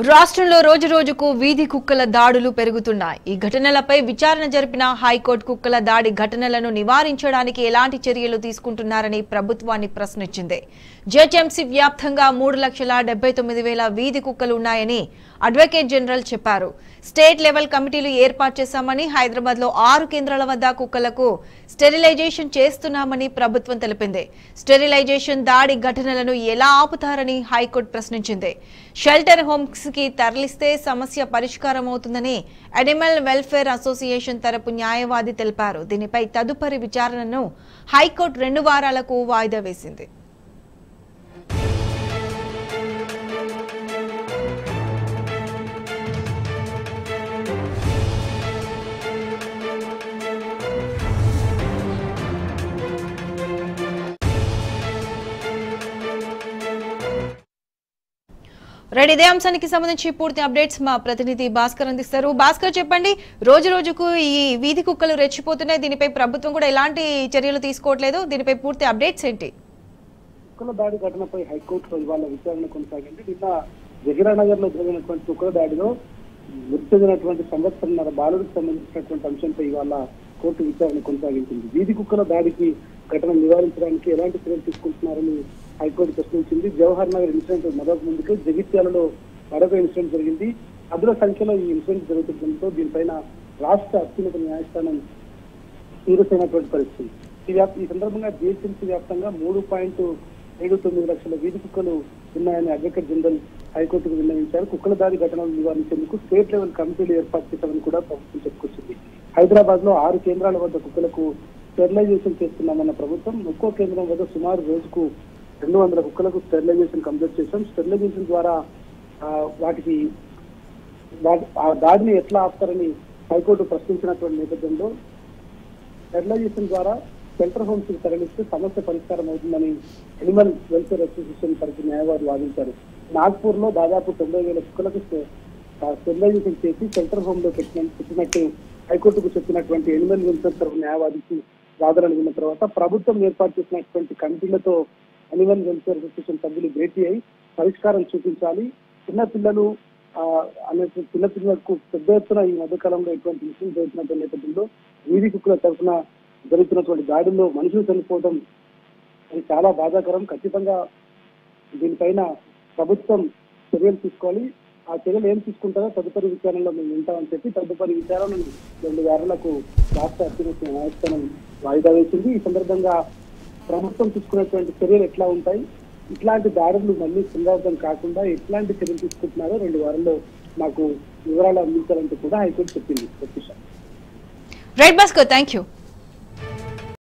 రాష్ట్రంలో రోజు రోజుకు వీధి కుక్కల దాడులు పెరుగుతున్నాయి. ఈ ఘటనలపై విచారణ జరిపిన హైకోర్టు కుక్కల దాడి ఘటనలను నివారించడానికి ఎలాంటి చర్యలు తీసుకుంటున్నారని ప్రభుత్వాన్ని ప్రశ్నించింది. జీహెచ్ఎంసీ వ్యాప్తంగా 3,79,000 వీధి కుక్కలు ఉన్నాయని అడ్వకేట్ జనరల్ చెప్పారు. స్టేట్ లెవెల్ కమిటీలు ఏర్పాటు చేశామని, హైదరాబాద్లో 6 కేంద్రాల వద్ద కుక్కలకు స్టెరిలైజేషన్ చేస్తున్నామని ప్రభుత్వం తెలిపింది. స్టెరిలైజేషన్ దాడి ఘటనలను ఎలా ఆపుతారని హైకోర్టు ప్రశ్నించింది. షెల్టర్ హోమ్స్ కి తరలిస్తే సమస్య పరిష్కారం అవుతుందని అనిమల్ వెల్ఫేర్ అసోసియేషన్ తరపు న్యాయవాది తెలిపారు. దీనిపై తదుపరి విచారణను హైకోర్టు 2 వారాలకు వాయిదా వేసింది. రెడీ ఇదే అంశానికి సంబంధించి పూర్తి అప్డేట్స్ మా ప్రతినిధి భాస్కర్ అందిస్తారు. భాస్కర్, చెప్పండి, రోజు రోజుకు ఈ వీధి కుక్కలు రెచ్చిపోతున్నాయి. దీనిపై ప్రభుత్వం కూడా ఎలాంటి చర్యలు తీసుకోవట్లేదు. దీనిపై పూర్తి అప్డేట్స్ ఏంటి? కుక్కల దాడి ఘటనపై హైకోర్టులో ఇవాళ విచారణ కొనసాగింది. నిన్న జగీరానగర్ లో జరిగినటువంటి కుక్కల దాడిలో మృతి చెందినటువంటి సంవత్సరంన్నర బాలుడికి సంబంధించినటువంటి అంశంపై ఇవాళ కోర్టు విచారణ కొనసాగించింది. వీధి కుక్కల దాడికి ఘటన నివారించడానికి ఎలాంటి చర్యలు తీసుకుంటున్నారని హైకోర్టు ప్రశ్నించింది. జవహర్ నగర్ ఇన్సిడెంట్ మొదటి ముందుకు జగిత్యాలలో మరొక ఇన్సిడెంట్ జరిగింది. అదుల సంఖ్యలో ఈ ఇన్సిడెంట్ జరుగుతుండటంతో దీనిపైన రాష్ట్ర అత్యున్నత న్యాయస్థానం తీవ్రమైనటువంటి పరిస్థితి. ఈ సందర్భంగా జీహెచ్ఎంసీ వ్యాప్తంగా 3.79 లక్షల వీధి కుక్కలు ఉన్నాయని అడ్వకేట్ జనరల్ హైకోర్టుకు విన్నవించారు. కుక్కల దాడి ఘటనలు నివారించేందుకు స్టేట్ లెవెల్ కమిటీలు ఏర్పాటు చేశామని కూడా ప్రభుత్వం చెప్పుకొచ్చింది. హైదరాబాద్ లో 6 కేంద్రాల వద్ద కుక్కలకు స్టెరిలైజేషన్ చేస్తున్నామన్న ప్రభుత్వం ఒక్కో కేంద్రం వద్ద సుమారు రోజుకు 200 కుక్కలకు స్టెరిలైజేషన్ కంప్లీట్ చేశాం. స్టెరిలైజేషన్ ద్వారా వాటికి ఆ దాడిని ఎట్లా ఆపుతారని హైకోర్టు ప్రశ్నించినటువంటి నేపథ్యంలో స్టెరిలైజేషన్ ద్వారా షెల్టర్ హోమ్స్ కి తరలిస్తే సమస్య పరిష్కారం అవుతుందని అనిమల్ వెల్ఫేర్ అసోసియేషన్ తరఫు న్యాయవాది వాదించారు. నాగ్పూర్ లో దాదాపు 90,000 కుక్కలకు స్టెరిలైజేషన్ చేసి షెల్టర్ హోమ్ లో పెట్టినట్టు హైకోర్టుకు చెప్పినటువంటి అనిమల్ వెల్ఫేర్ తరఫు న్యాయవాదికి వాదనలు విన్న తర్వాత ప్రభుత్వం ఏర్పాటు చేసినటువంటి కమిటీలతో అనిమల్ వెల్ఫేర్ అసోసియేషన్ సభ్యులు భేటీ అయి పరిష్కారం చూపించాలి. చిన్నపిల్లలకు పెద్ద ఎత్తున ఈ మధ్యకాలంలో ఎటువంటి విషయం జరుగుతున్న నేపథ్యంలో వీధి కుక్కల తరఫున జరుగుతున్నటువంటి దాడుల్లో మనుషులు చనిపోవడం అది చాలా బాధాకరం. ఖచ్చితంగా దీనిపైన ప్రభుత్వం చర్యలు తీసుకోవాలి. ఆ చర్యలు ఏం తీసుకుంటారో తదుపరి విచారణలో మేము వింటామని చెప్పి తదుపరి విచారణను 2 వారాలకు రాష్ట్ర అత్యున్నత న్యాయస్థానం వాయిదా వేసింది. ఈ సందర్భంగా ప్రభుత్వం తీసుకున్నటువంటి చర్యలు ఎట్లా ఉంటాయి, ఇట్లాంటి దాడులు మళ్ళీ పునరావృతం కాకుండా ఎట్లాంటి చర్యలు తీసుకుంటున్నారో 2 వారాల్లో మాకు వివరాలు అందించాలంటూ కూడా హైకోర్టు చెప్పింది. Right Bhaskar, thank you.